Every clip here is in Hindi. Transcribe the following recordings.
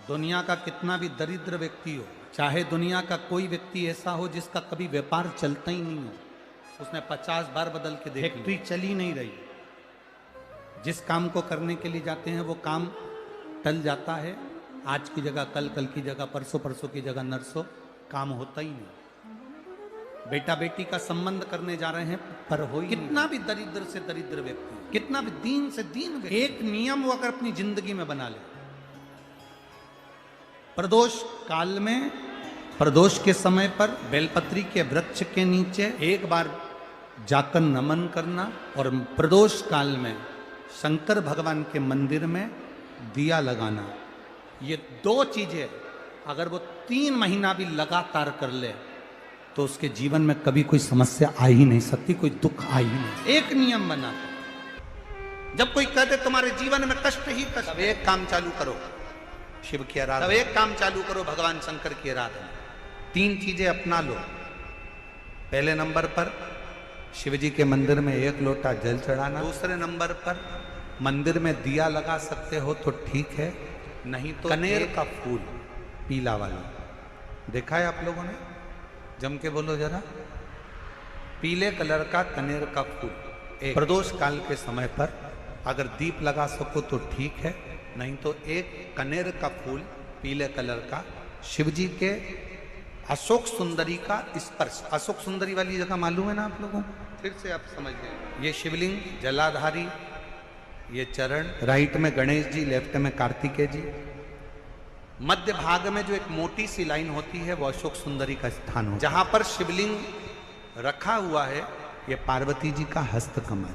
दुनिया का कितना भी दरिद्र व्यक्ति हो, चाहे दुनिया का कोई व्यक्ति ऐसा हो जिसका कभी व्यापार चलता ही नहीं हो, उसने 50 बार बदल के देख, फैक्ट्री चल ही नहीं रही, जिस काम को करने के लिए जाते हैं वो काम टल जाता है, आज की जगह कल, कल की जगह परसों, परसों की जगह नरसों, काम होता ही नहीं। बेटा बेटी का संबंध करने जा रहे हैं पर हो ही कितना भी दरिद्र से दरिद्र व्यक्ति, कितना भी दीन से दीन व्यक्ति, एक नियम वो अगर अपनी जिंदगी में बना ले, प्रदोष काल में, प्रदोष के समय पर बेलपत्री के वृक्ष के नीचे एक बार जाकर नमन करना और प्रदोष काल में शंकर भगवान के मंदिर में दिया लगाना, ये दो चीजें अगर वो 3 महीना भी लगातार कर ले तो उसके जीवन में कभी कोई समस्या आ ही नहीं सकती, कोई दुख आ ही नहीं। एक नियम बना, जब कोई कहते तुम्हारे जीवन में कष्ट ही कष्ट, तब एक काम चालू करो, शिव की आराधना, तब एक काम चालू करो, भगवान शंकर की आराधना। 3 चीजें अपना लो। पहले नंबर पर शिव जी के मंदिर में 1 लोटा जल चढ़ाना, दूसरे नंबर पर मंदिर में दिया लगा सकते हो तो ठीक है, नहीं तो कनेर का फूल पीला वाला, देखा है आप लोगों ने? जम के बोलो जरा, पीले कलर का कनेर का फूल प्रदोष काल के समय पर अगर दीप लगा सको तो ठीक है, नहीं तो एक कनेर का फूल पीले कलर का, शिव जी के अशोक सुंदरी का स्पर्श, अशोक सुंदरी वाली जगह मालूम है ना आप लोगों को? फिर से आप समझ गए, ये शिवलिंग जलाधारी, ये चरण, राइट में गणेश जी, लेफ्ट में कार्तिकेय जी, मध्य भाग में जो एक मोटी सी लाइन होती है वो अशोक सुंदरी का स्थान हो, जहां पर शिवलिंग रखा हुआ है ये पार्वती जी का हस्त कमल।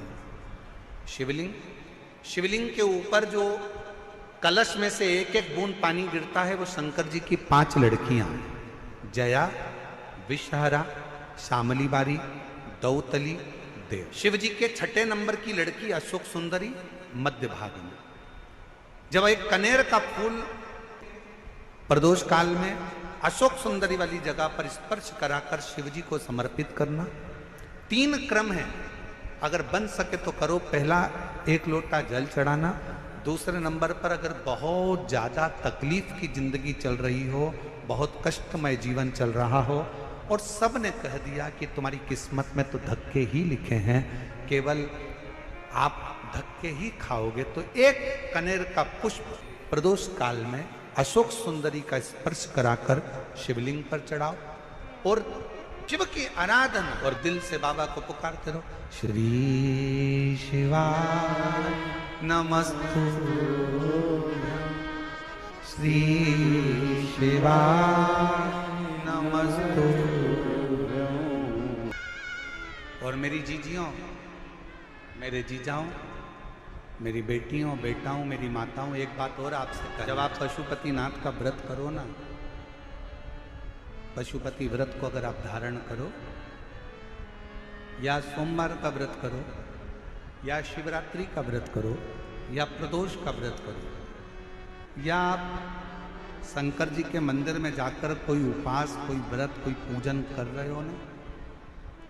शिवलिंग के ऊपर जो कलश में से एक एक बूंद पानी गिरता है वो शंकर जी की 5 लड़कियां, जया, विषहरा, शामली बारी, दौतली, देव। शिव जी के 6ठे नंबर की लड़की अशोक सुंदरी मध्य भाग में। जब एक कनेर का फूल प्रदोष काल में अशोक सुंदरी वाली जगह पर स्पर्श कराकर शिव जी को समर्पित करना, 3 क्रम है, अगर बन सके तो करो। पहला 1 लोटा जल चढ़ाना, दूसरे नंबर पर अगर बहुत ज्यादा तकलीफ की जिंदगी चल रही हो, बहुत कष्टमय जीवन चल रहा हो और सब ने कह दिया कि तुम्हारी किस्मत में तो धक्के ही लिखे हैं, केवल आप धक्के ही खाओगे, तो 1 कनेर का पुष्प प्रदोष काल में अशोक सुंदरी का स्पर्श कराकर शिवलिंग पर चढ़ाओ और शिव की आराधना और दिल से बाबा को पुकारते रहो, श्री शिवाय नमस्तु, श्री शिवाय नमस्तु। और मेरी जीजियों, मेरे जीजाओं, मेरी बेटियों, बेटाओं, मेरी माताओं, एक बात और आपसे, जब आप पशुपतिनाथ का व्रत करो ना, पशुपति व्रत को अगर आप धारण करो, या सोमवार का व्रत करो, या शिवरात्रि का व्रत करो, या प्रदोष का व्रत करो, या आप शंकर जी के मंदिर में जाकर कोई उपास, कोई व्रत, कोई पूजन कर रहे हो ना,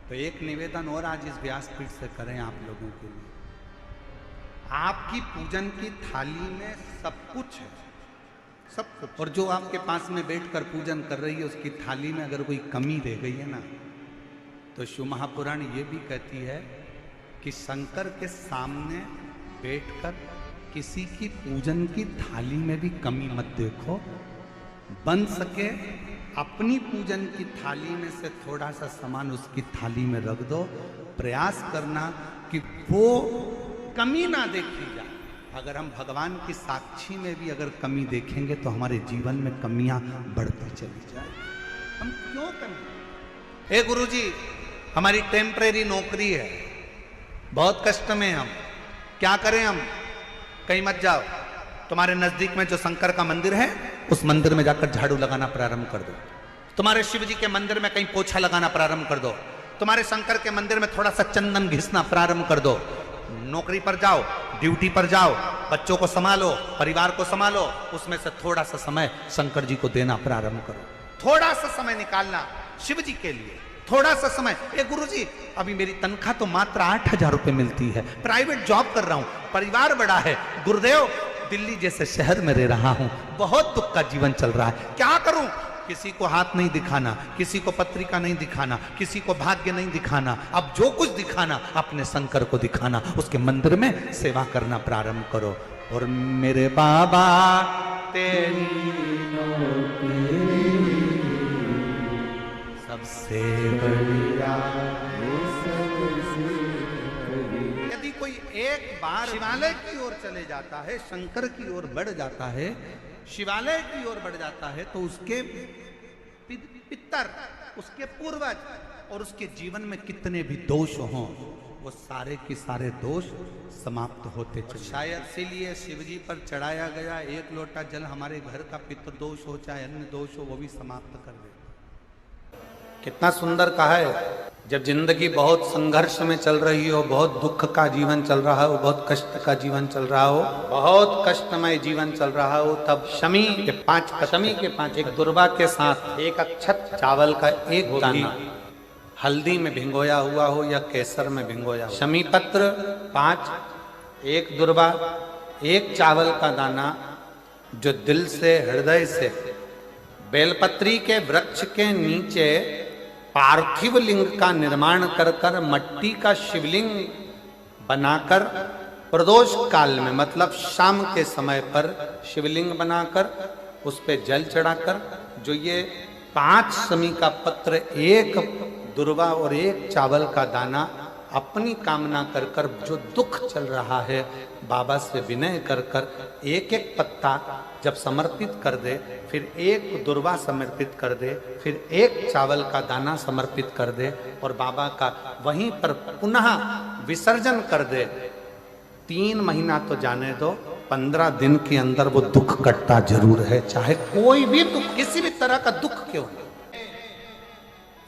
तो एक निवेदन और आज इस व्यासपीठ से करें आप लोगों के लिए, आपकी पूजन की थाली में सब कुछ है, सब कुछ, और जो आपके पास में बैठकर पूजन कर रही है उसकी थाली में अगर कोई कमी रह गई है ना, तो शिव महापुराण ये भी कहती है कि शंकर के सामने बैठकर किसी की पूजन की थाली में भी कमी मत देखो, बन सके अपनी पूजन की थाली में से थोड़ा सा सामान उसकी थाली में रख दो, प्रयास करना कि वो कमी ना देखी जाए। अगर हम भगवान की साक्षी में भी अगर कमी देखेंगे तो हमारे जीवन में कमियां बढ़ती चली जाए। हम क्यों कमी? हे गुरुजी, हमारी टेम्परेरी नौकरी है, बहुत कष्ट में हम, क्या करें हम? कहीं मत जाओ, तुम्हारे नजदीक में जो शंकर का मंदिर है उस मंदिर में जाकर झाड़ू लगाना प्रारंभ कर दो, तुम्हारे शिव जी के मंदिर में कहीं पोछा लगाना प्रारंभ कर दो, तुम्हारे शंकर के मंदिर में थोड़ा सा चंदन घिसना प्रारंभ कर दो। नौकरी पर जाओ, ड्यूटी पर जाओ, बच्चों को संभालो, परिवार को संभालो, उसमें से थोड़ा सा समय शंकर जी को देना प्रारंभ करो, थोड़ा सा समय निकालना शिव जी के लिए, थोड़ा सा समय। ए गुरुजी, अभी मेरी तनख्वाह तो मात्र 8,000 रुपए मिलती है, प्राइवेट जॉब कर रहा हूं, परिवार बड़ा है, गुरुदेव दिल्ली जैसे शहर में रह रहा हूं, बहुत दुख का जीवन चल रहा है, क्या करूं? किसी को हाथ नहीं दिखाना, किसी को पत्रिका नहीं दिखाना, किसी को भाग्य नहीं दिखाना, अब जो कुछ दिखाना अपने शंकर को दिखाना, उसके मंदिर में सेवा करना प्रारंभ करो। और मेरे बाबा तेरी सबसे बढ़िया। यदि कोई एक बार शिवालय की ओर चले जाता है, शंकर की ओर बढ़ जाता है, शिवालय की ओर बढ़ जाता है, तो उसके पितर, उसके पूर्वज और उसके जीवन में कितने भी दोष हों, वो सारे के सारे दोष समाप्त होते चले। शायद इसीलिए शिवजी पर चढ़ाया गया एक लोटा जल हमारे घर का पितृदोष हो चाहे अन्य दोष हो, वो भी समाप्त कर दे। कितना सुंदर कहा है। जब जिंदगी बहुत संघर्ष में चल रही हो, बहुत दुख का जीवन चल रहा हो, बहुत कष्ट का जीवन चल रहा हो, बहुत कष्टमय जीवन चल रहा हो, तब शमी के पांच एक दुर्वा के साथ एक अक्षत चावल का एक दाना हल्दी में भिंगोया हुआ हो या केसर में भिंगोया, शमी पत्र 5, एक दुर्वा, एक चावल का दाना, जो दिल से हृदय से बेलपत्री के वृक्ष के नीचे पार्थिव लिंग का निर्माण कर कर मट्टी का शिवलिंग बनाकर प्रदोष काल में, मतलब शाम के समय पर शिवलिंग बनाकर उस पे जल चढ़ाकर, जो ये 5 शमी का पत्र, एक दुर्वा और एक चावल का दाना, अपनी कामना कर कर जो दुख चल रहा है बाबा से विनय कर कर एक एक पत्ता जब समर्पित कर दे, फिर एक दुर्वा समर्पित कर दे, फिर एक चावल का दाना समर्पित कर दे और बाबा का वहीं पर पुनः विसर्जन कर दे, 3 महीना तो जाने दो, 15 दिन के अंदर वो दुख कटता जरूर है, चाहे कोई भी दुख, किसी भी तरह का दुख क्यों हो।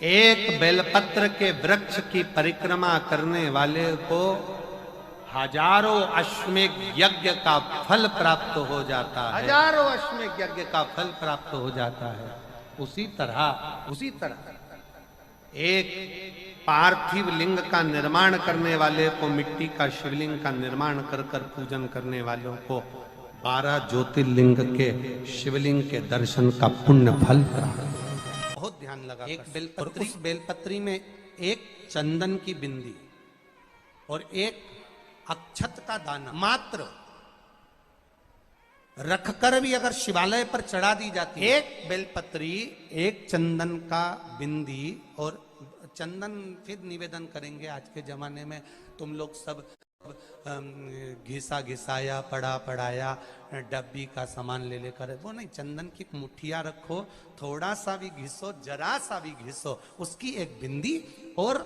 एक बेलपत्र के वृक्ष की परिक्रमा करने वाले को हजारों अश्वमेघ यज्ञ का फल प्राप्त हो जाता है, हजारों अश्वमेघ यज्ञ का फल प्राप्त हो जाता है। उसी तरह एक पार्थिव लिंग का निर्माण करने वाले को, मिट्टी का शिवलिंग का निर्माण कर कर पूजन करने वालों को 12 ज्योतिर्लिंग के शिवलिंग के दर्शन का पुण्य फल प्राप्त। बहुत ध्यान लगा। एक बेलपत्री, उस बेलपत्री में एक चंदन की बिंदी और एक अक्षत का दाना मात्र रखकर भी अगर शिवालय पर चढ़ा दी जाती है, एक बेलपत्री, एक चंदन का बिंदी, और चंदन फिर निवेदन करेंगे आज के जमाने में तुम लोग सब घिसा घिसाया, पड़ा पड़ाया, डब्बी का सामान ले लेकर, वो नहीं, चंदन की मुठिया रखो, थोड़ा सा भी घिसो, जरा सा भी घिसो, उसकी एक बिंदी और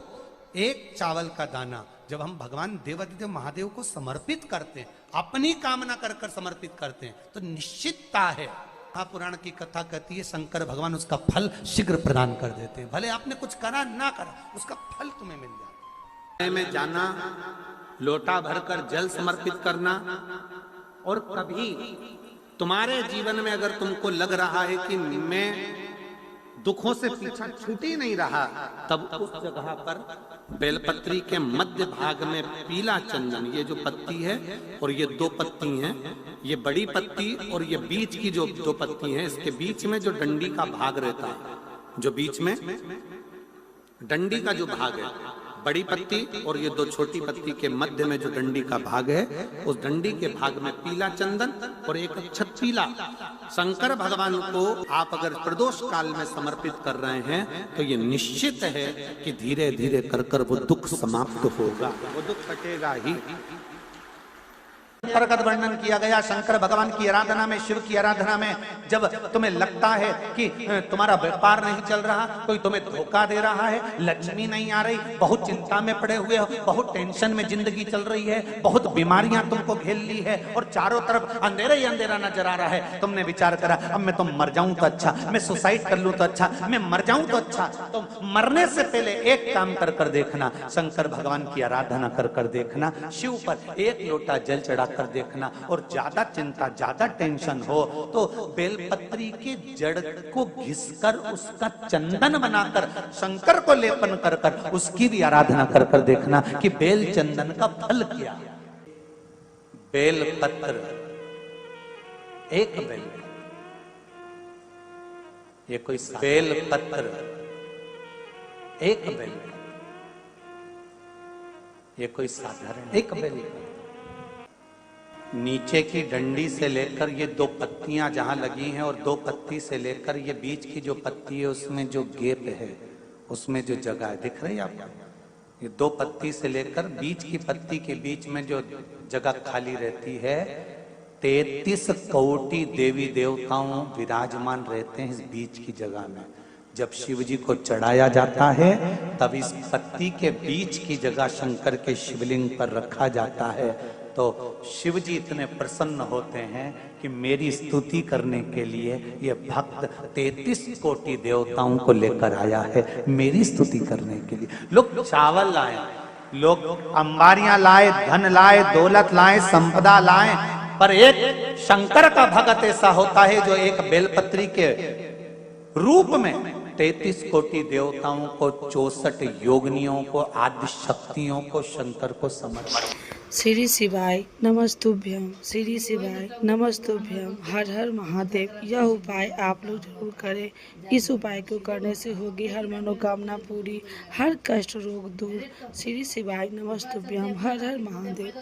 एक चावल का दाना, जब हम भगवान देवाधिदेव महादेव को समर्पित करते हैं, अपनी कामना कर कर समर्पित करते हैं, तो निश्चितता है, महापुराण की कथा कहती है शंकर भगवान उसका फल शीघ्र प्रदान कर देते हैं। भले आपने कुछ करा ना करा, उसका फल तुम्हें मिल जाए। में जाना, लोटा भरकर जल समर्पित करना, और कभी तुम्हारे जीवन में अगर तुमको लग रहा है कि मैं दुखों से पीछा छूट ही नहीं रहा, तब उस जगह पर बेलपत्री के मध्य भाग में पीला चंदन, ये जो पत्ती है और ये 2 पत्ती हैं, ये बड़ी पत्ती और ये बीच की जो 2 पत्ती हैं, इसके बीच में जो डंडी का भाग रहता है, जो बीच में डंडी का जो भाग है, बड़ी पत्ती और ये 2 छोटी पत्ती के मध्य में जो डंडी का भाग है, उस डंडी के भाग में पीला चंदन और एक अक्षत पीला, शंकर भगवान को आप अगर प्रदोष काल में समर्पित कर रहे हैं, तो ये निश्चित है कि धीरे धीरे कर कर वो दुख समाप्त होगा, वो दुख कटेगा ही। प्रगत वर्णन किया गया शंकर भगवान की आराधना में, शिव की आराधना में, जब तुम्हें लगता है कि तुम्हारा व्यापार नहीं चल रहा, कोई तुम्हें धोखा दे रहा है, लक्ष्मी नहीं आ रही, बहुत चिंता में पड़े हुए हो, बहुत टेंशन में जिंदगी चल रही है, बहुत बीमारियां तुमको घेर ली है और चारों तरफ अंधेरा ही अंधेरा नजर आ रहा है, तुमने विचार करा अब मैं तो मर जाऊं तो अच्छा, मैं सुसाइड कर लूं तो अच्छा, मैं मर जाऊं तो अच्छा, तो मरने से पहले एक काम कर कर देखना, शंकर भगवान की आराधना कर कर देखना, शिव पर एक लोटा जल चढ़ा कर देखना, और ज्यादा चिंता, ज्यादा टेंशन हो तो बेलपत्री के जड़ को घिसकर उसका चंदन बनाकर शंकर को लेपन कर कर उसकी भी आराधना कर कर देखना कि बेल चंदन का फल क्या। बेलपत्र एक बेल, ये कोई बेल पत्र, एक बेल, ये कोई साधारण एक बेल। नीचे की डंडी से लेकर ये दो पत्तियां जहां लगी हैं और दो पत्ती से लेकर ये बीच की जो पत्ती है उसमें जो गैप है, उसमें जो जगह है, दिख रही है आपको? ये दो पत्ती से लेकर बीच की पत्ती के बीच में जो जगह खाली रहती है, 33 कोटि देवी देवताओं विराजमान रहते हैं इस बीच की जगह में। जब शिव जी को चढ़ाया जाता है तब इस पत्ती के बीच की जगह शंकर के शिवलिंग पर रखा जाता है, तो शिव जी इतने प्रसन्न होते हैं कि मेरी स्तुति करने के लिए ये भक्त 33 कोटि देवताओं को लेकर आया है, मेरी स्तुति करने के लिए। लोग चावल लाए, लोग अंबारियां लाए, धन लाए, दौलत लाए, संपदा लाए, पर एक शंकर का भक्त ऐसा होता है जो एक बेलपत्री के रूप में 33 कोटि देवताओं को, 64 योगिनियों को, आदि शक्तियों को, शंकर को समर्पित। श्री शिवाय नमस्तुभ्यम, श्री शिवाय नमस्तुभ्यम, हर हर महादेव। यह उपाय आप लोग जरूर करें। इस उपाय को करने से होगी हर मनोकामना पूरी, हर कष्ट रोग दूर। श्री शिवाय नमस्तुभ्यम, हर हर महादेव।